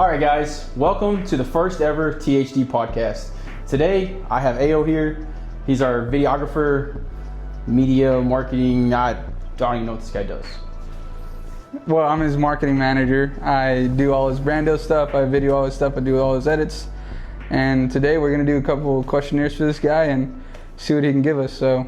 All right, guys, welcome to the first ever THD podcast. Today, I have Ao here. He's our videographer, media, marketing. I don't even know what this guy does. Well, I'm his marketing manager. I do all his Brando stuff. I video all his stuff. I do all his edits. And today we're going to do a couple questionnaires for this guy and see what he can give us. So,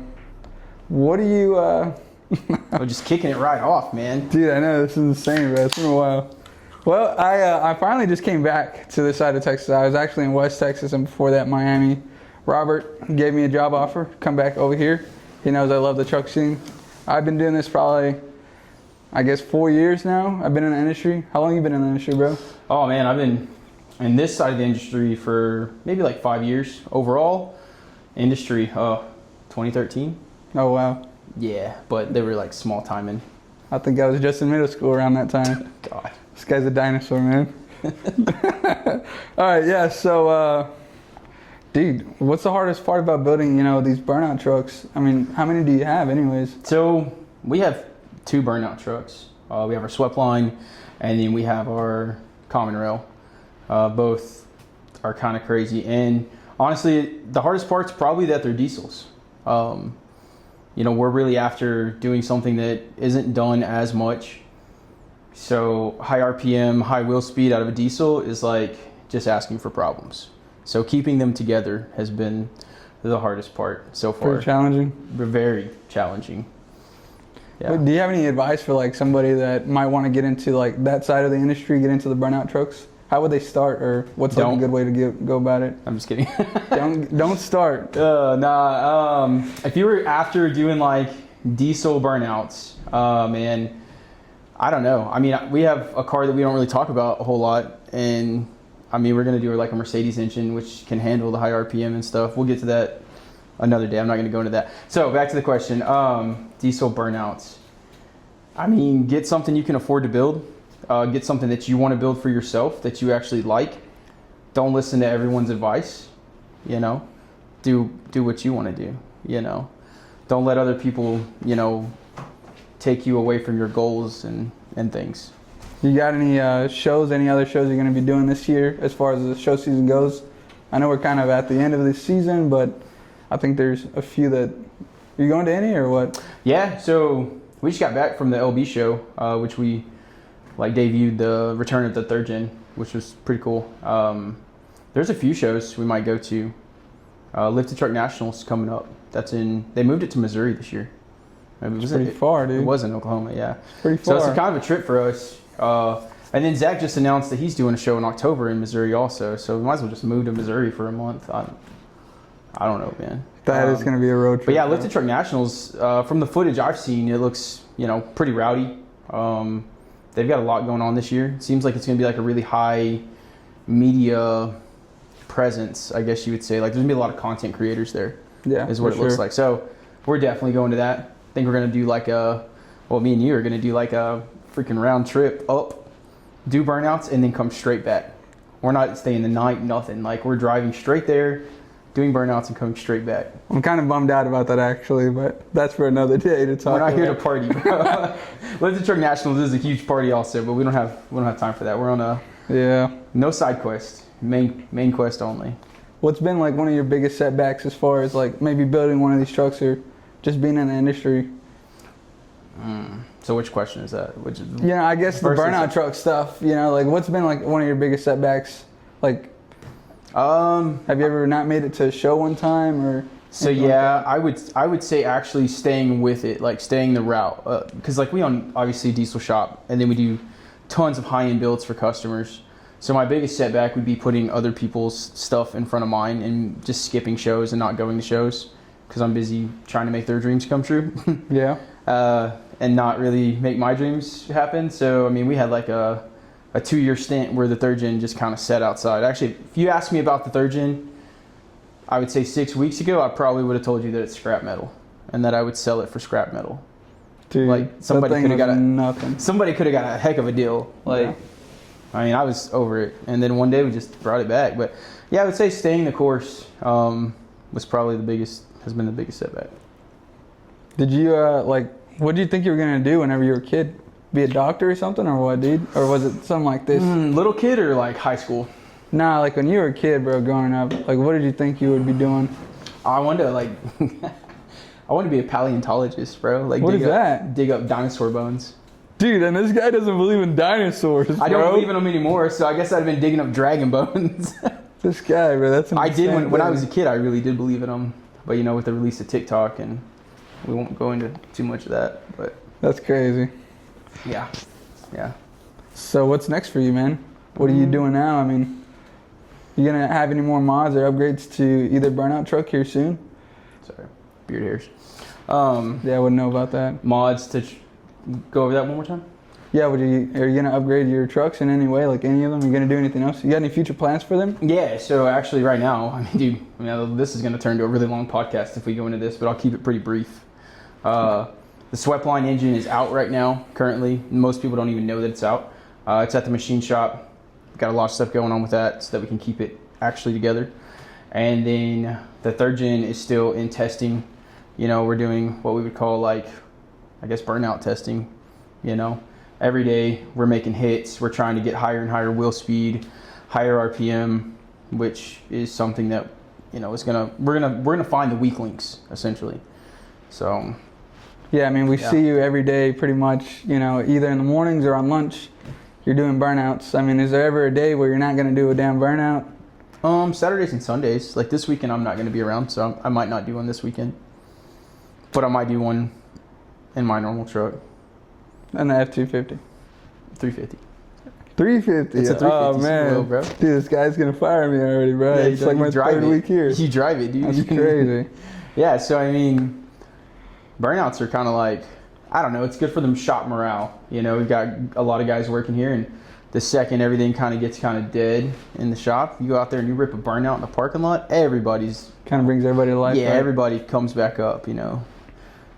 what do you... We're just kicking it right off, man. Dude, I know, this is insane, bro. It's been a while. Well, I finally just came back to this side of Texas. I was actually in West Texas and before that, Miami. Robert gave me a job offer, come back over here. He knows I love the truck scene. I've been doing this probably, I guess, 4 years now. I've been in the industry. How long have you been in the industry, bro? Oh, man, I've been in this side of the industry for maybe like 5 years. Overall, industry, 2013. Oh, wow. Yeah, but they were like small timing. I think I was just in middle school around that time. God. This guy's a dinosaur, man. All right, yeah, so, dude, what's the hardest part about building, these burnout trucks? I mean, how many do you have anyways? So we have 2 burnout trucks. We have our swept line, and then we have our common rail. Both are kind of crazy. And honestly, the hardest part's probably that they're diesels. We're really after doing something that isn't done as much. So high RPM, high wheel speed out of a diesel is like just asking for problems. So keeping them together has been the hardest part so far. Pretty challenging? Very challenging. Yeah. Do you have any advice for like somebody that might want to get into like that side of the industry, get into the burnout trucks? How would they start, or what's like a good way to go about it? I'm just kidding. don't start. If you were after doing like diesel burnouts, man, I don't know. I mean, we have a car that we don't really talk about a whole lot, and I mean, we're gonna do like a Mercedes engine, which can handle the high RPM and stuff. We'll get to that another day. I'm not gonna go into that. So back to the question, diesel burnouts. I mean, get something you can afford to build. Get something that you want to build for yourself, that you actually like. Don't listen to everyone's advice. Do what you want to do. Don't let other people take you away from your goals and things. You got any shows, any other shows you're going to be doing this year as far as the show season goes? I know we're kind of at the end of the season, but I think there's a few that... Are you going to any or what? Yeah, so we just got back from the LB show, which we debuted the return of the third gen, which was pretty cool. There's a few shows we might go to. Lifted Truck Nationals coming up. They moved it to Missouri this year. It's pretty far, dude. It was in Oklahoma, yeah. Pretty far. So it's kind of a trip for us. And then Zach just announced that he's doing a show in October in Missouri also. So we might as well just move to Missouri for a month. I don't know, man. That is going to be a road trip. But yeah, Lifted Truck Nationals, from the footage I've seen, it looks, pretty rowdy. They've got a lot going on this year. It seems like it's going to be like a really high media presence, I guess you would say. Like there's going to be a lot of content creators there. Yeah, is what it looks like. So we're definitely going to that. I think we're going to do me and you are going to do like a freaking round trip up, do burnouts, and then come straight back. We're not staying the night, nothing. Like we're driving straight there, doing burnouts and coming straight back. I'm kind of bummed out about that actually, but that's for another day to talk about. We're not here to party, bro. Lifted Truck Nationals is a huge party also, but we don't have time for that. We're on no side quest, main quest only. What's been like one of your biggest setbacks as far as like maybe building one of these trucks or just being in the industry? So which question is that? I guess the burnout truck stuff, like what's been like one of your biggest setbacks? Like, have you ever not made it to a show one time or? So yeah, I would say actually staying with it, like staying the route, because like we own obviously a diesel shop, and then we do tons of high-end builds for customers. So my biggest setback would be putting other people's stuff in front of mine and just skipping shows and not going to shows because I'm busy trying to make their dreams come true. Yeah. And not really make my dreams happen. So I mean, we had like a 2-year stint where the third gen just kind of sat outside. Actually, if you asked me about the third gen, I would say 6 weeks ago, I probably would have told you that it's scrap metal and that I would sell it for scrap metal. Dude, like somebody could have got nothing. Somebody could have got a heck of a deal. Like, yeah. I mean, I was over it, and then one day we just brought it back. But yeah, I would say staying the course was probably has been the biggest setback. Did you what did you think you were gonna do whenever you were a kid? be a doctor or something, or what, dude? Or was it something like this? Little kid or like high school? Nah, like when you were a kid, bro, growing up, like what did you think you would be doing? I wanted to like, I wanted to be a paleontologist, bro. Like, What is that? Dig up dinosaur bones. Dude, and this guy doesn't believe in dinosaurs, bro. I don't believe in them anymore, so I guess I'd have been digging up dragon bones. This guy, bro, that's an I did insane when I thing. was a kid. I really did believe in them, but you know, with the release of TikTok, and we won't go into too much of that. But That's crazy. yeah. So what's next for you, man? What are you doing now? I mean, you gonna have any more mods or upgrades to either Burnout truck here soon? Sorry, beard hairs. Yeah, I wouldn't know about that. Mods to go over that one more time. Yeah, are you gonna upgrade your trucks in any way, like any of them? You gonna do anything else? You got any future plans for them? Yeah, so actually right now, I mean, dude, this is going to turn into a really long podcast if we go into this, but I'll keep it pretty brief. The Sweatline engine is out right now, currently. Most people don't even know that it's out. It's at the machine shop. Got a lot of stuff going on with that so that we can keep it actually together. And then the third gen is still in testing. You know, we're doing what we would call like, I guess, burnout testing, you know. Every day we're making hits. We're trying to get higher and higher wheel speed, higher RPM, which is something that, you know, we're gonna find the weak links essentially. So Yeah, I mean, we see you every day pretty much, you know, either in the mornings or on lunch, you're doing burnouts. I mean, is there ever a day where you're not going to do a damn burnout? Saturdays and Sundays. Like this weekend I'm not going to be around, so I might not do one this weekend. But I might do one in my normal truck. And the F-250. 350. 350? It's a 350. Oh, man. Low, bro. Dude, this guy's going to fire me already, bro. Yeah, It's like my third week here. You drive it, dude. That's crazy. Yeah, so I mean, burnouts are kind of like, I don't know, it's good for them shop morale. You know, we've got a lot of guys working here, and the second everything kind of gets kind of dead in the shop, you go out there and you rip a burnout in the parking lot, everybody's... Kind of brings everybody to life. Yeah, right? everybody comes back up, you know.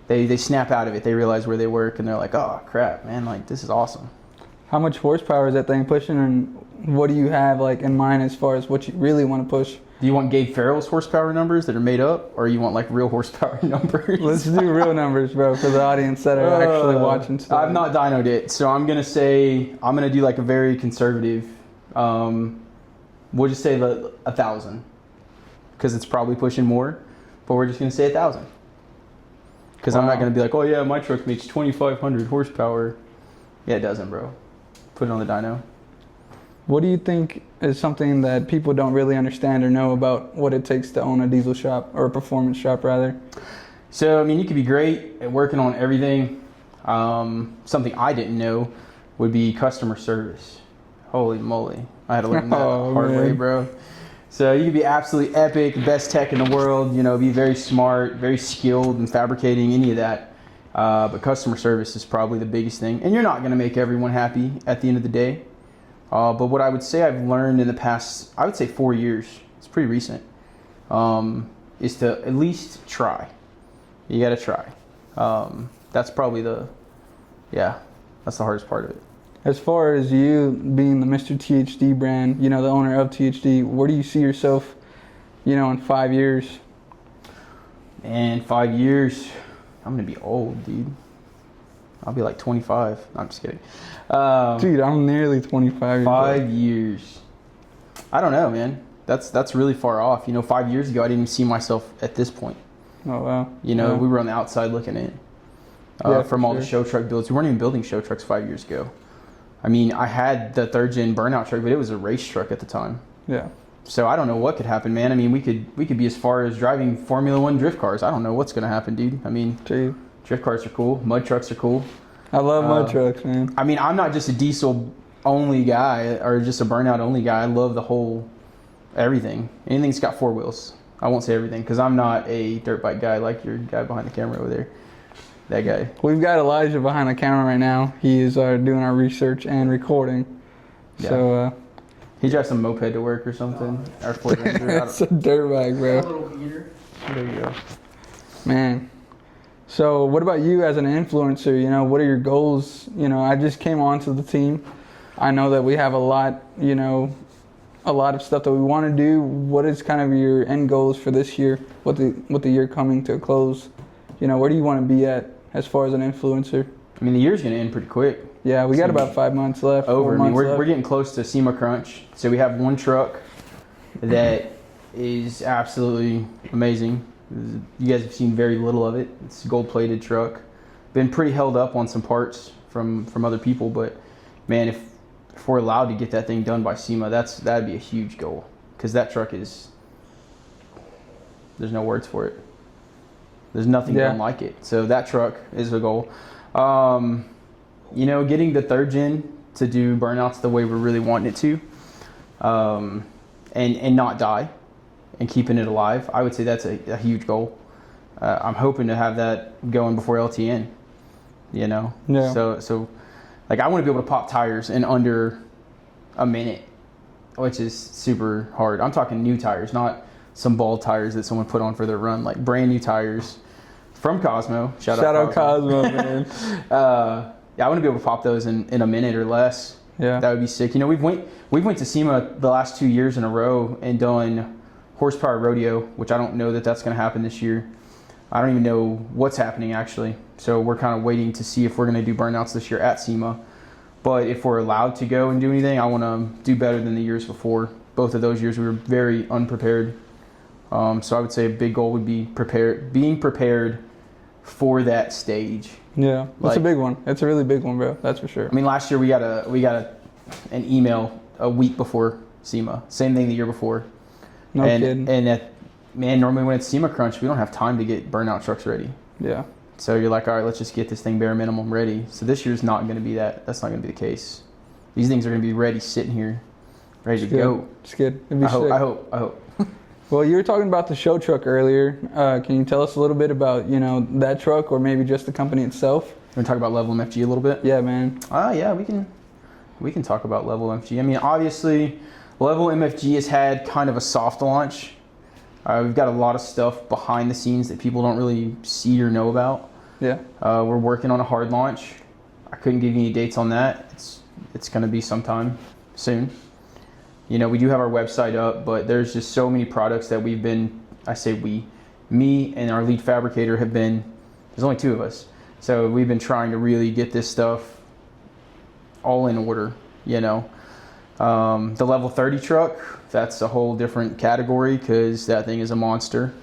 They snap out of it. They realize where they work, and they're like, oh, crap, man, like, this is awesome. How much horsepower is that thing pushing, and what do you have like in mind as far as what you really want to push? Do you want Gabe Farrell's horsepower numbers that are made up, or you want like real horsepower numbers? Let's do real numbers, bro, for the audience that are actually watching stuff. I've not dynoed it, so I'm gonna do like a very conservative. We'll just say 1,000, because it's probably pushing more, but we're just gonna say 1,000. Because I'm not gonna be like, oh yeah, my truck makes 2,500 horsepower. Yeah, it doesn't, bro. Put it on the dyno. What do you think is something that people don't really understand or know about what it takes to own a diesel shop, or a performance shop rather? So, I mean, you could be great at working on everything. Something I didn't know would be customer service. Holy moly. I had to learn that the hard way, bro. So you could be absolutely epic, best tech in the world, you know, be very smart, very skilled in fabricating, any of that. But customer service is probably the biggest thing. And you're not going to make everyone happy at the end of the day. But what I would say I've learned in the past, I would say 4 years, it's pretty recent, is to at least try. You got to try. That's probably that's the hardest part of it. As far as you being the Mr. THD brand, you know, the owner of THD, where do you see yourself, you know, in 5 years? And 5 years, I'm going to be old, dude. I'll be like 25. No, I'm just kidding. Dude, I'm nearly 25 years old. 5 years. I don't know, man. That's really far off. You know, 5 years ago, I didn't even see myself at this point. Oh, wow. You know, Yeah. we were on the outside looking in. From all the show truck builds. We weren't even building show trucks 5 years ago. I mean, I had the third gen burnout truck, but it was a race truck at the time. Yeah. So I don't know what could happen, man. I mean, we could be as far as driving Formula One drift cars. I don't know what's gonna happen, dude. I mean, Gee. drift cars are cool. Mud trucks are cool. I love mud trucks, man. I mean, I'm not just a diesel only guy or just a burnout only guy. I love the whole everything. Anything that's got four wheels. I won't say everything because I'm not a dirt bike guy like your guy behind the camera over there. That guy. We've got Elijah behind the camera right now. He is doing our research and recording. Yeah. So he drives some moped to work or something. Or Ford Ranger. it's a dirt bike, bro. A little heater. There you go. Man. So what about you as an influencer? You know, what are your goals? You know, I just came onto the team. I know that we have a lot, you know, a lot of stuff that we want to do. What is kind of your end goals for this year? With the year coming to a close? You know, where do you want to be at as far as an influencer? I mean, the year's going to end pretty quick. Yeah, we got about 5 months left. Over. 4 months left. We're getting close to SEMA crunch. So we have one truck that is absolutely amazing. You guys have seen very little of it. It's a gold-plated truck. Been pretty held up on some parts from other people, but man, if we're allowed to get that thing done by SEMA, that'd be a huge goal, because that truck is, there's no words for it. There's nothing done like it. So that truck is a goal. You know, getting the third gen to do burnouts the way we're really wanting it to, and not die, and keeping it alive. I would say that's a huge goal. I'm hoping to have that going before LTN. You know. Yeah. So, like, I want to be able to pop tires in under a minute, which is super hard. I'm talking new tires, not some bald tires that someone put on for their run. Like brand new tires from Cosmo. Shout out Cosmo, man. Yeah, I want to be able to pop those in a minute or less. Yeah. That would be sick. You know, we've went to SEMA the last 2 years in a row and done horsepower rodeo, which I don't know that's going to happen this year. I don't even know what's happening actually. So we're kind of waiting to see if we're going to do burnouts this year at SEMA. But if we're allowed to go and do anything, I want to do better than the years before. Both of those years we were very unprepared. So I would say a big goal would be being prepared for that stage. Yeah, that's a big one. It's a really big one, bro. That's for sure. I mean, last year we got an email a week before SEMA. Same thing the year before. No kidding. And man, normally when it's SEMA crunch, we don't have time to get burnout trucks ready. Yeah. So you're like, all right, let's just get this thing bare minimum ready. So this year's not going to be that. That's not going to be the case. These things are going to be ready, sitting here, ready to go. It's good. It'd be sick. I hope. Well, you were talking about the show truck earlier. Can you tell us a little bit about, that truck, or maybe just the company itself? We're going to talk about Level MFG a little bit? Yeah, man. Yeah, we can talk about Level MFG. I mean, obviously, Level MFG has had kind of a soft launch. We've got a lot of stuff behind the scenes that people don't really see or know about. Yeah. We're working on a hard launch. I couldn't give you any dates on that. It's going to be sometime soon. You know, we do have our website up, but there's just so many products that me and our lead fabricator there's only two of us. So we've been trying to really get this stuff all in order, you know. The Level 30 truck, that's a whole different category, because that thing is a monster.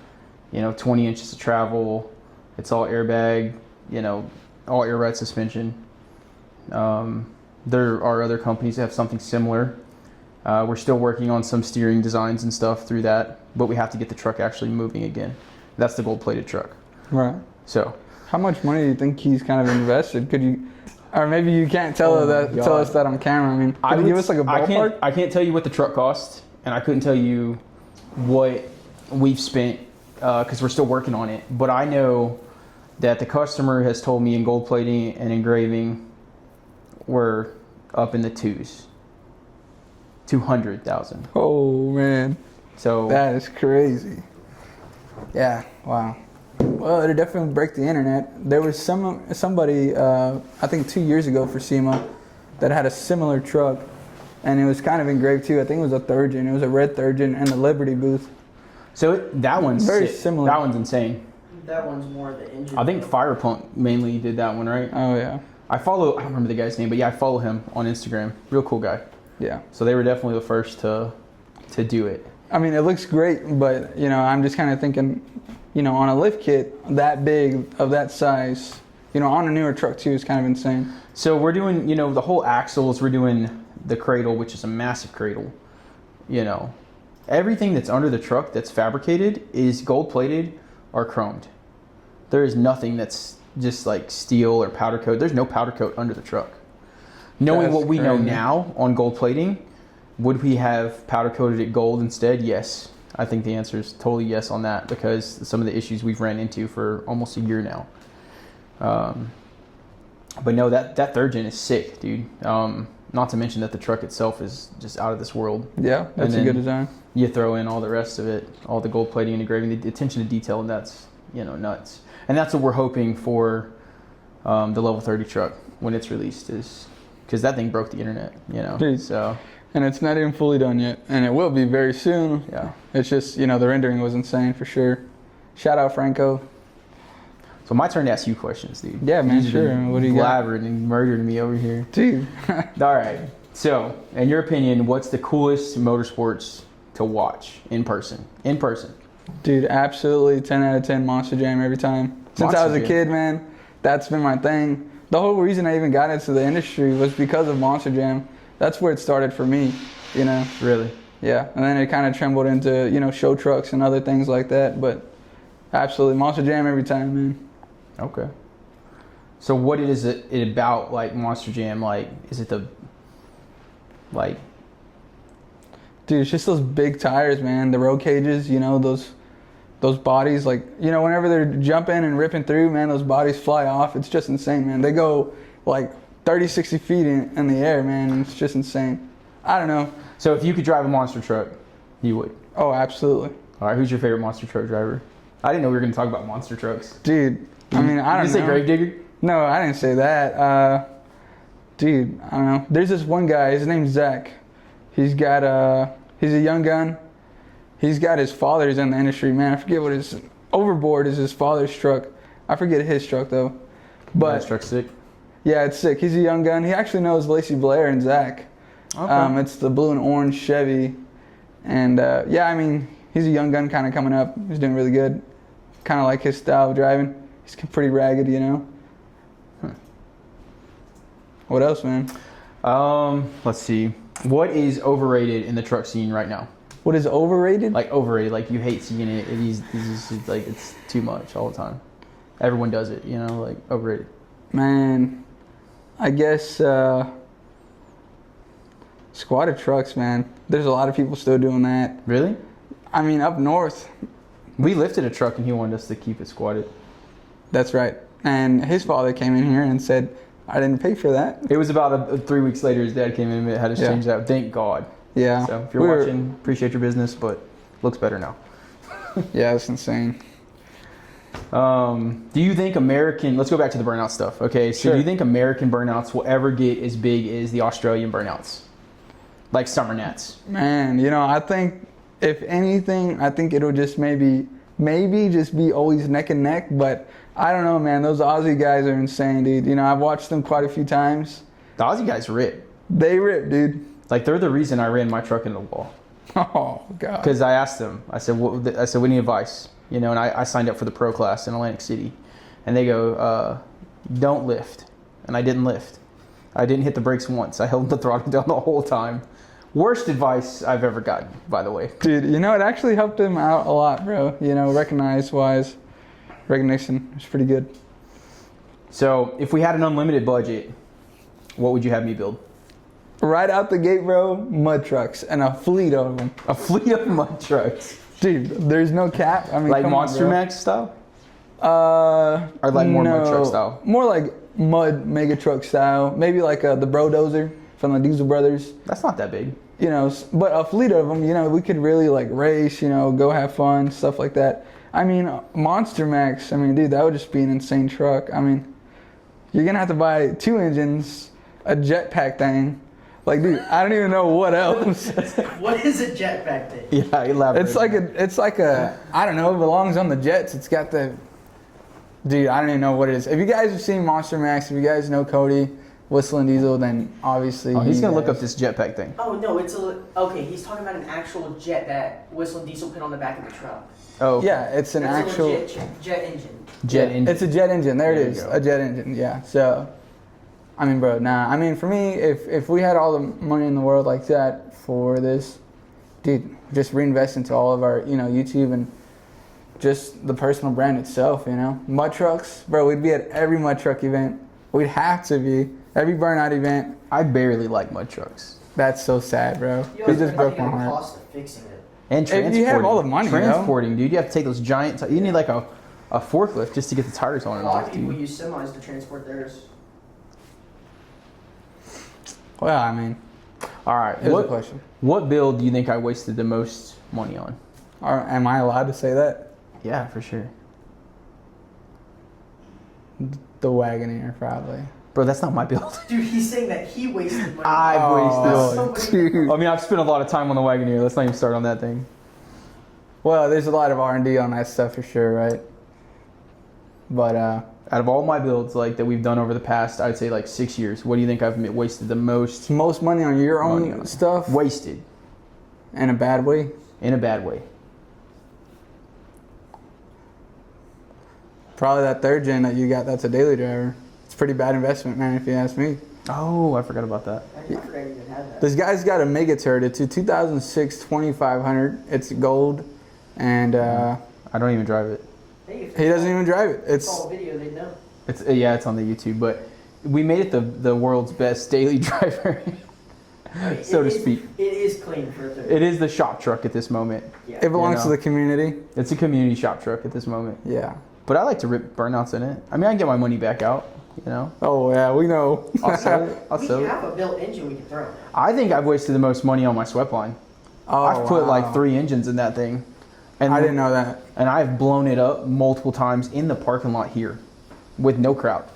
20 inches of travel. It's all airbag, all air ride suspension. There are other companies that have something similar. We're still working on some steering designs and stuff through that, but we have to get the truck actually moving again. That's the gold-plated truck. Right. So, how much money do you think he's kind of invested? Could you, or maybe you can't tell us that on camera. I mean, could you give us like a ballpark? I can't tell you what the truck cost, and I couldn't tell you what we've spent because we're still working on it. But I know that the customer has told me in gold plating and engraving, we're up in the twos. 200,000. Oh man, so that is crazy. Yeah, wow. Well, it'll definitely break the internet. There was somebody I think 2 years ago for SEMA that had a similar truck, and it was kind of engraved too. I think it was a third gen. It was a red third gen and the Liberty booth. So that one's very sick. similar. That one's insane. That one's more the engine. I think Firepunk mainly did that one, right? Oh yeah. I don't remember the guy's name, but yeah, I follow him on Instagram. Real cool guy. Yeah. So they were definitely the first to do it. I mean, it looks great, but I'm just kind of thinking, on a lift kit that big, of that size, on a newer truck too, is kind of insane. So we're doing, the whole axles. We're doing the cradle, which is a massive cradle. Everything that's under the truck that's fabricated is gold plated or chromed. There is nothing that's just like steel or powder coat. There's no powder coat under the truck. Knowing what we know now on gold plating, would we have powder coated it gold instead? Yes. I think the answer is totally yes on that, because some of the issues we've ran into for almost a year now. But no, that third gen is sick, dude. Not to mention that the truck itself is just out of this world. Yeah, that's a good design. You throw in all the rest of it, all the gold plating and engraving, the attention to detail, and that's, nuts. And that's what we're hoping for the Level 30 truck when it's released, is because that thing broke the internet, Dude. So. And it's not even fully done yet, and it will be very soon. Yeah. It's just, the rendering was insane for sure. Shout out Franco. So So my turn to ask you questions, dude. Yeah, man, You just sure. been What do you got? blabbering and murdering me over here. Dude. All right. So, in your opinion, what's the coolest motorsports to watch in person? In person. Dude, absolutely 10 out of 10 Monster Jam every time. Since I was Monster a Jam. kid, man, that's been my thing. The whole reason I even got into the industry was because of Monster Jam. That's where it started for me, you know? Really? Yeah, and then it kind of trembled into, you know, show trucks and other things like that. But absolutely, Monster Jam every time, man. Okay. So what is it about, like, Monster Jam? Like, is it the, like... Dude, it's just those big tires, man. The road cages, you know, those bodies, like, you know, whenever they're jumping and ripping through, man, those bodies fly off. It's just insane, man. They go, like, 30, 60 feet in the air, man. It's just insane. I don't know. So if you could drive a monster truck, you would? Oh, absolutely. All right, who's your favorite monster truck driver? I didn't know we were going to talk about monster trucks. Dude, I mean, I don't Did you say know. Gravedigger? No, I didn't say that. Dude, I don't know. There's this one guy. His name's Zach. He's got he's a young gun. He's got his father's in the industry, man. I forget what his Overboard is his father's truck. I forget his truck though. But That truck's sick. yeah, it's sick. He's a young gun. He actually knows Lacey Blair and Zach. Okay. It's the blue and orange Chevy, and yeah, I mean, he's a young gun kind of coming up. He's doing really good. Kind of like his style of driving. He's pretty ragged, you know. What else, man? Let's see. What is overrated in the truck scene right now? What is overrated? Like overrated, like you hate seeing it. He's just like it's too much all the time. Everyone does it, you know, like overrated. Man, I guess squatted trucks, man. There's a lot of people still doing that. Really? I mean, up north, We lifted a truck and he wanted us to keep it squatted. that's right. And his father came in here and said, I didn't pay for that. It was about 3 weeks later. His dad came in and had us Yeah. change that. Thank God. Yeah. So if you're We were- watching, appreciate your business, but looks better now. Yeah, it's insane. Do you think American? Let's go back to the burnout stuff. Okay, so Sure. do you think American burnouts will ever get as big as the Australian burnouts, like summer nats? Man, you know, I think if anything, I think it'll just maybe just be always neck and neck. But I don't know, man. Those Aussie guys are insane, dude. You know, I've watched them quite a few times. The Aussie guys rip. They rip, dude. Like they're the reason I ran my truck into the wall. Oh God. Because I asked them. I said, "We need advice." You know, and I signed up for the pro class in Atlantic City, and they go, "Don't lift," and I didn't lift. I didn't hit the brakes once. I held the throttle down the whole time. Worst advice I've ever gotten, by the way. Dude, you know, it actually helped him out a lot, bro. You know, recognition was pretty good. So, if we had an unlimited budget, what would you have me build? Right out the gate, bro, mud trucks and a fleet of them. A fleet of mud trucks, Dude, there's no cap. I mean, like come on, Monster bro. Max style, Or like more mud truck style. More like mud mega truck style. Maybe like the Brodozer from the Diesel Brothers. That's not that big. You know, but a fleet of them. You know, we could really like race. You know, go have fun, stuff like that. I mean, Monster Max. I mean, dude, that would just be an insane truck. I mean, you're gonna have to buy 2 engines, a jetpack thing. Like, dude, I don't even know what else. What is a jetpack thing? Yeah, elaborate. It's like a I don't know. It belongs on the jets. It's got the dude. I don't even know what it is. If you guys have seen Monster Max, if you guys know Cody, Whistling Diesel, then obviously he's gonna look guys- up this jetpack thing. Oh no, okay. He's talking about an actual jet that Whistling Diesel put on the back of the truck. Oh, Yeah, it's an That's actual a legit jet engine. jet yeah, engine. It's a jet engine. There There it you is. go. A jet engine. Yeah. So, I mean, bro, nah. I mean, for me, if we had all the money in the world like that for this, dude, just reinvest into all of our, you know, YouTube and just the personal brand itself, you know. Mud trucks, bro, we'd be at every mud truck event. We'd have to be. Every burnout event. I barely like mud trucks. That's so sad, bro. You It just broke my the heart. cost of fixing it. And If transporting. you have all the money, transporting, dude, you have to take those giant. You need like a forklift just to get the tires on A and lot off, of people dude. use semis to transport theirs. Well, I mean, All right, here's a question. what build do you think I wasted the most money on? Am I allowed to say that? Yeah, for sure, The Wagoneer, probably. bro. That's not my build. Dude, he's saying that he wasted money. I've Oh, wasted. dude. I mean, I've spent a lot of time on the Wagoneer. Let's not even start on that thing. Well, there's a lot of R&D on that stuff for sure, right? But Out of all my builds like that we've done over the past, I'd say like 6 years, what do you think I've wasted the most? Most money on your Money own on it. stuff? Wasted. In a bad way? In a bad way. Probably that third gen that you got that's a daily driver. It's a pretty bad investment, man, if you ask me. Oh, I forgot about that. I forgot you even had that. This guy's got a mega turret. It's a 2006 2500. It's gold, and I don't even drive it. Hey, if he doesn't even drive it. it's It's all video, they know. It's yeah, it's on the YouTube, but we made it the world's best daily driver, so to speak. It is clean for a third. It is the shop truck at this moment. Yeah. it belongs know. to the community. It's a community shop truck at this moment. Yeah. But I like to rip burnouts in it. I mean, I can get my money back out, you know. Oh yeah, we know. I'll sell it. I'll We sell it. have a built engine we can throw. I think I've wasted the most money on my swept line. Oh, I've put like wow. 3 engines in that thing. And I didn't know that. And I've blown it up multiple times in the parking lot here with no crowd.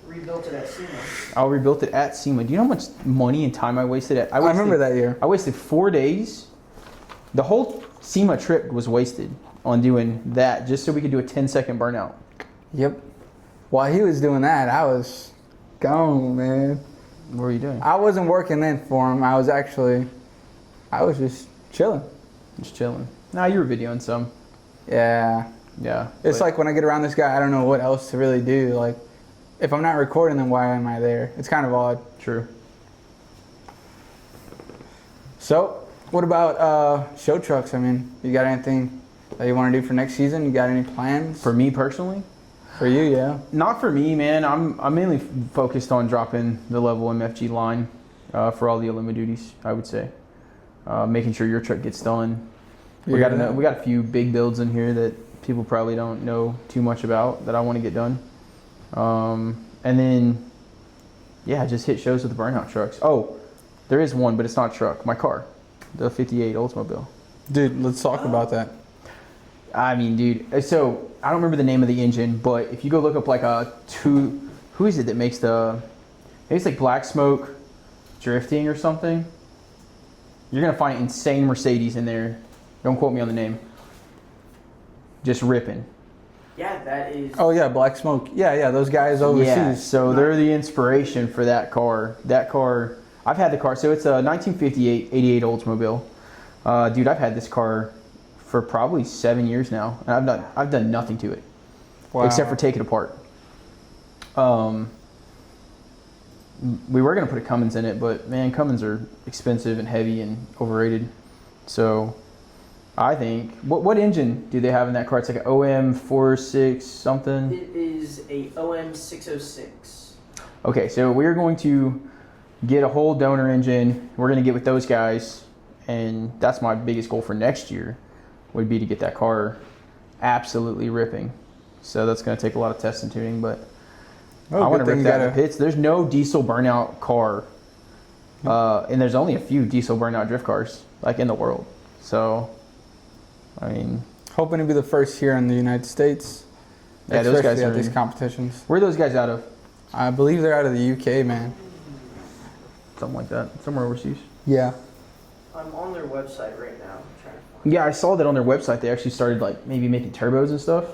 Rebuilt it at SEMA. I rebuilt it at SEMA. Do you know how much money and time I wasted at? I remember that year. I wasted 4 days. The whole SEMA trip was wasted on doing that just so we could do a 10-second burnout. Yep. While he was doing that, I was gone, man. What were you doing? I wasn't working then for him. I was just chilling. Just chilling. Nah, you were videoing some. Yeah. Yeah. It's but- like when I get around this guy, I don't know what else to really do. Like, if I'm not recording, then why am I there? It's kind of odd. True. So, what about show trucks? I mean, you got anything that you want to do for next season? You got any plans? For me personally, For you, yeah. not for me, man. I'm mainly focused on dropping the level MFG line for all the Olima duties. I would say, making sure your truck gets done. We got a few big builds in here that people probably don't know too much about that I want to get done. And then, yeah, just hit shows with the burnout trucks. Oh, there is one, but it's not a truck. My car, the '58 Oldsmobile. Dude, let's talk about that. I mean, dude. So I don't remember the name of the engine, but if you go look up like who is it that makes maybe it's like Black Smoke Drifting or something. You're gonna find insane Mercedes in there. Don't quote me on the name. Just ripping. Yeah, that is. Oh yeah, Black Smoke. Yeah, those guys overseas. Yeah, so they're the inspiration for that car. That car, I've had the car. So it's a 1958 88 Oldsmobile. Dude, I've had this car for probably 7 years now, and I've done nothing to it, Wow. except for take it apart. We were gonna put a Cummins in it, but man, Cummins are expensive and heavy and overrated. So I think what engine do they have in that car? It's like an OM 46 something. It is a OM 606. Okay, so we're going to get a whole donor engine. We're going to get with those guys, and that's my biggest goal for next year would be to get that car absolutely ripping. So that's going to take a lot of test and tuning, but I want to rip that in the pits. There's no diesel burnout car, and there's only a few diesel burnout drift cars like in the world. So, I mean, Hoping to be the first here in the United States. yeah, those guys especially are at these competitions. Where are those guys out of? I believe they're out of the UK, man. Something like that, somewhere overseas. Yeah. I'm on their website right now. I'm trying to find Yeah, I saw that on their website. They actually started like maybe making turbos and stuff.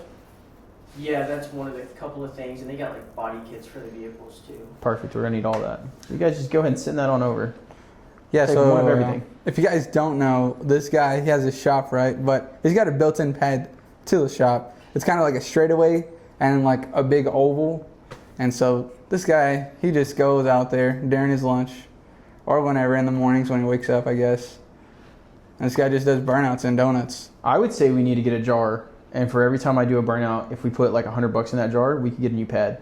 Yeah, that's one of the couple of things, and they got like body kits for the vehicles too. Perfect. We're gonna need all that. You guys just go ahead and send that on over. Yeah, Take so one of everything. if you guys don't know, this guy, he has a shop, right? But he's got a built-in pad to the shop. It's kind of like a straightaway and like a big oval. And so this guy, he just goes out there during his lunch or whenever in the mornings when he wakes up, I guess. And this guy just does burnouts and donuts. I would say we need to get a jar, and for every time I do a burnout, if we put like $100 in that jar, we could get a new pad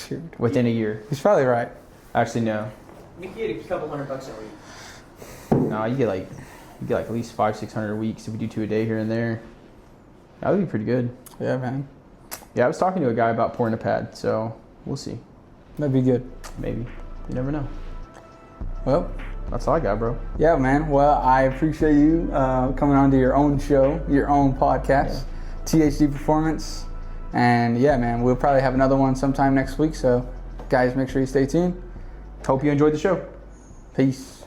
Dude, within a year. he's probably right. Actually, no. You can get a couple $100 a week. No, you get like at least 500-600 a week. So if we do 2 a day here and there, that would be pretty good. Yeah, man. Yeah, I was talking to a guy about pouring a pad, so we'll see. That'd be good. Maybe. You never know. Well, That's all I got, bro. yeah, man. Well, I appreciate you coming on to your own show, your own podcast, THD Performance. And yeah, man, we'll probably have another one sometime next week. So, guys, make sure you stay tuned. Hope you enjoyed the show. Peace.